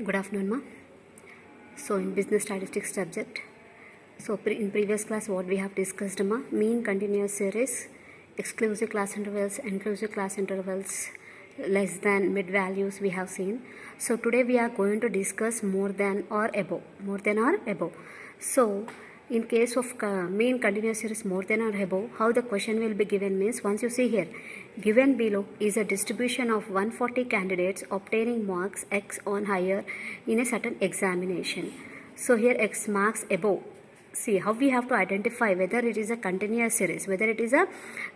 Good afternoon, ma. So, in business statistics subject, in previous class, what we have discussed, ma, mean continuous series, exclusive class intervals, inclusive class intervals, less than, mid values we have seen. So, today we are going to discuss more than or above, more than or above. So, in case of mean continuous series more than or above, how the question will be given means, once you see here, given below is a distribution of 140 candidates obtaining marks X on higher in a certain examination. So here X marks above. See how we have to identify whether it is a continuous series. Whether it is a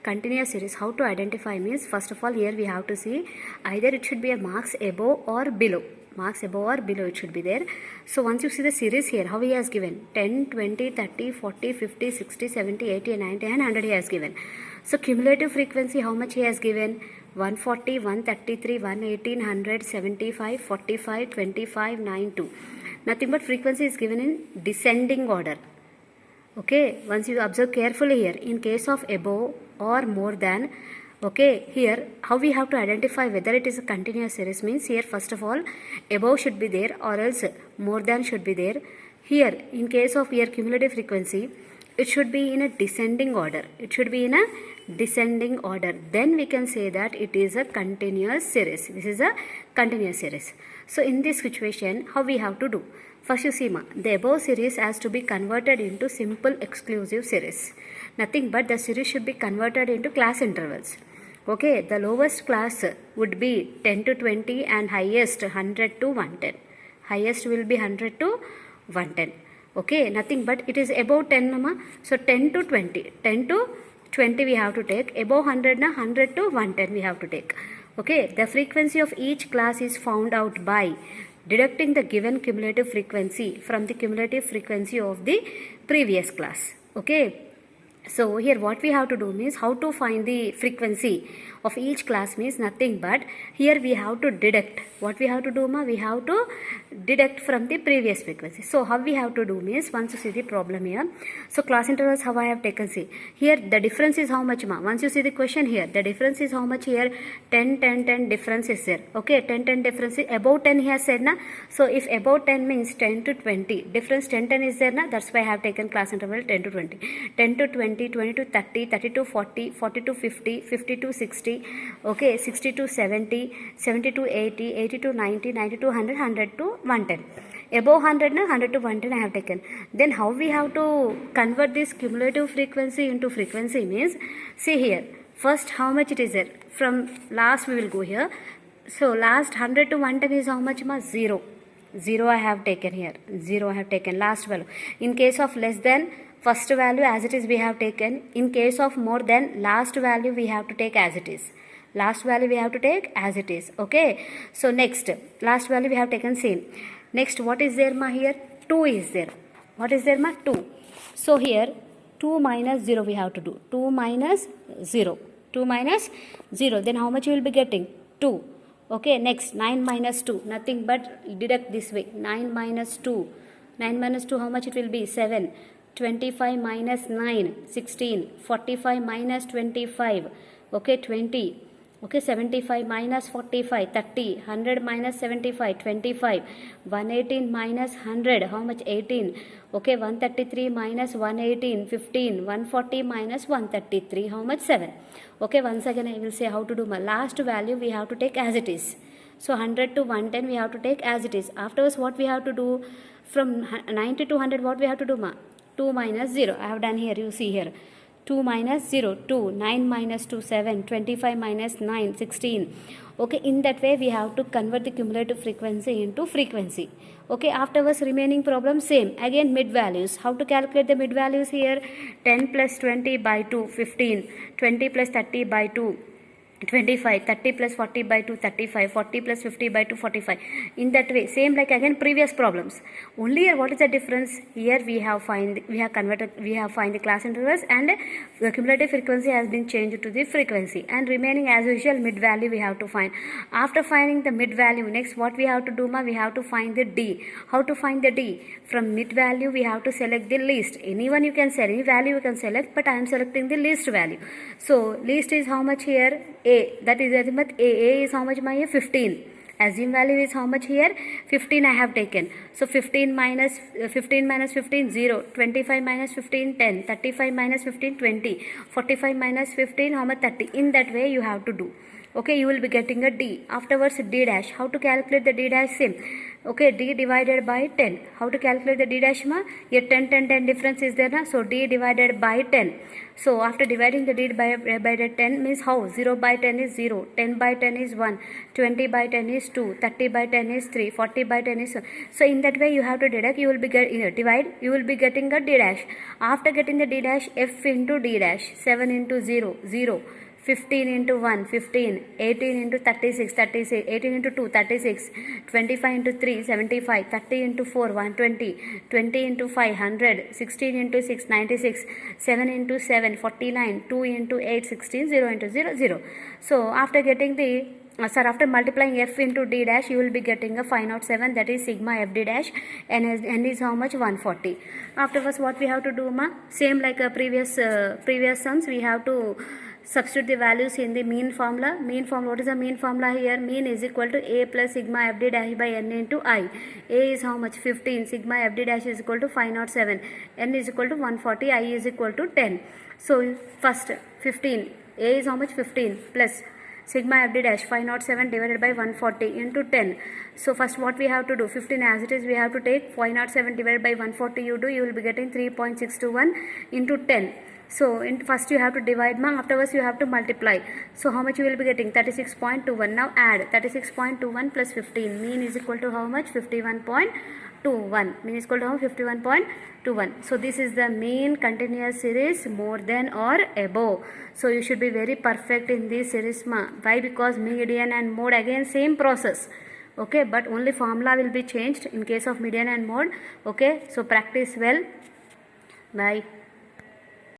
continuous series, how to identify means, first of all here we have to see either it should be a marks above or below. Marks above or below it should be there. So once you see the series here, how he has given 10, 20, 30, 40, 50, 60, 70, 80, 90 and 100 he has given. So cumulative frequency, how much he has given? 140, 133, 118, 100, 75, 45, 25, 92. Nothing but frequency is given in descending order. Okay, once you observe carefully here, in case of above or more than, okay, here how we have to identify whether it is a continuous series means, here first of all above should be there or else more than should be there. Here in case of here cumulative frequency, it should be in a descending order. It should be in a descending order. Then we can say that it is a continuous series. This is a continuous series. So in this situation, how we have to do? First you see, the above series has to be converted into simple exclusive series. Nothing but the series should be converted into class intervals. Okay, the lowest class would be 10 to 20 and highest 100 to 110. Highest will be 100 to 110. Okay, nothing but it is above 10, nama. So 10 to 20. 10 to 20 we have to take. Above 100, 100 to 110 we have to take. Okay, the frequency of each class is found out by deducting the given cumulative frequency from the cumulative frequency of the previous class. Okay. So here what we have to do means, how to find the frequency of each class means nothing but here we have to deduct. What we have to do, we have to deduct from the previous frequency. So how we have to do means, once you see the problem here, so class intervals how I have taken, see here the difference is how much, once you see the question here, the difference is how much here, 10 10 10 difference is there. Okay, 10 10 difference is above 10 he has said, na. So if above 10 means 10 to 20 difference 10 10 is there, na. That's why I have taken class interval 10 to 20, 10 to 20, 20 to 30, 30 to 40, 40 to 50, 50 to 60, okay, 60 to 70, 70 to 80, 80 to 90, 90 to 100, 100 to 110. Above 100, 100 to 110 I have taken. Then how we have to convert this cumulative frequency into frequency means, see here, first how much it is there. From last we will go here. So last 100 to 110 is how much, 0. 0 I have taken here. 0 I have taken last value. In case of less than, first value as it is we have taken. In case of more than, last value we have to take as it is. Last value we have to take as it is. Okay. So next, last value we have taken same. Next, what is there, here? 2 is there. What is there, 2. So here 2 minus 0 we have to do. 2 minus 0. 2 minus 0. Then how much you will be getting? 2. Okay. Next, 9 minus 2. Nothing but deduct this way. 9 minus 2. 9 minus 2 how much it will be? 7. 25 minus 9, 16, 45 minus 25, okay, 20, okay, 75 minus 45, 30, 100 minus 75, 25, 118 minus 100, how much? 18, okay, 133 minus 118, 15, 140 minus 133, how much? 7. Okay, once again I will say how to do. My last value we have to take as it is. So 100 to 110 we have to take as it is. Afterwards what we have to do? From 90 to 100 what we have to do, 2 minus 0. I have done here, you see here. 2 minus 0, 2. 9 minus 2, 7. 25 minus 9, 16. Okay, in that way we have to convert the cumulative frequency into frequency. Okay, afterwards remaining problem same. Again mid values. How to calculate the mid values here? 10 plus 20 by 2, 15. 20 plus 30 by 2. 25, 30 plus 40 by 2, 35, 40 plus 50 by 2, 45. In that way, same like again previous problems. Only here what is the difference? Here we have find the class intervals and the cumulative frequency has been changed to the frequency, and remaining as usual mid value we have to find. After finding the mid value, next what we have to do, we have to find the D. How to find the D? From mid value we have to select the least. Anyone you can select, any value you can select, but I am selecting the least value. So least is how much here? A. That is A is how much, 15. assume value is how much here? 15 I have taken. So 15 minus 15 0, 25 minus 15 10, 35 minus 15 20, 45 minus 15 how much? 30. In that way you have to do. Okay, you will be getting a D. Afterwards D dash. How to calculate the D dash? Same. Okay, D divided by 10. How to calculate the D dash ma? Here 10 difference is there na? So D divided by 10. So after dividing the D by the 10 means how? 0 by 10 is 0, 10 by 10 is 1, 20 by 10 is 2, 30 by 10 is 3, 40 by 10 is 1. So in that way you have to deduct, you will be divide, you will be getting a D dash. After getting the D dash, F into D dash, 7 into 0, 0. 15 into 1, 15, 18 into 36, 36, 18 into 2, 36, 25 into 3, 75, 30 into 4, 120, 20 into 5, 100, 16 into 6, 96, 7 into 7, 49, 2 into 8, 16, 0 into 0, 0. So after getting the after multiplying f into d dash, you will be getting a 507, that is sigma f d dash, and n is how much? 140. Afterwards, what we have to do, ma? Same like previous sums, we have to substitute the values in the mean formula. Mean formula, what is the mean formula here? Mean is equal to a plus sigma f d dash by n into I. A is how much? 15. Sigma f d dash is equal to 507. N is equal to 140. I is equal to 10. So first 15. A is how much? 15 plus sigma f d dash 507 divided by 140 into 10. So first what we have to do? 15 as it is, we have to take 507 divided by 140. You will be getting 3.621 into 10. So first you have to divide, ma. Afterwards you have to multiply. So how much you will be getting? 36.21. Now add 36.21 plus 15. Mean is equal to how much? 51.21. Mean is equal to how? 51.21. So this is the mean continuous series more than or above. So you should be very perfect in this series, ma. Why? Because median and mode again same process. Okay, but only formula will be changed in case of median and mode. Okay, so practice well. Bye.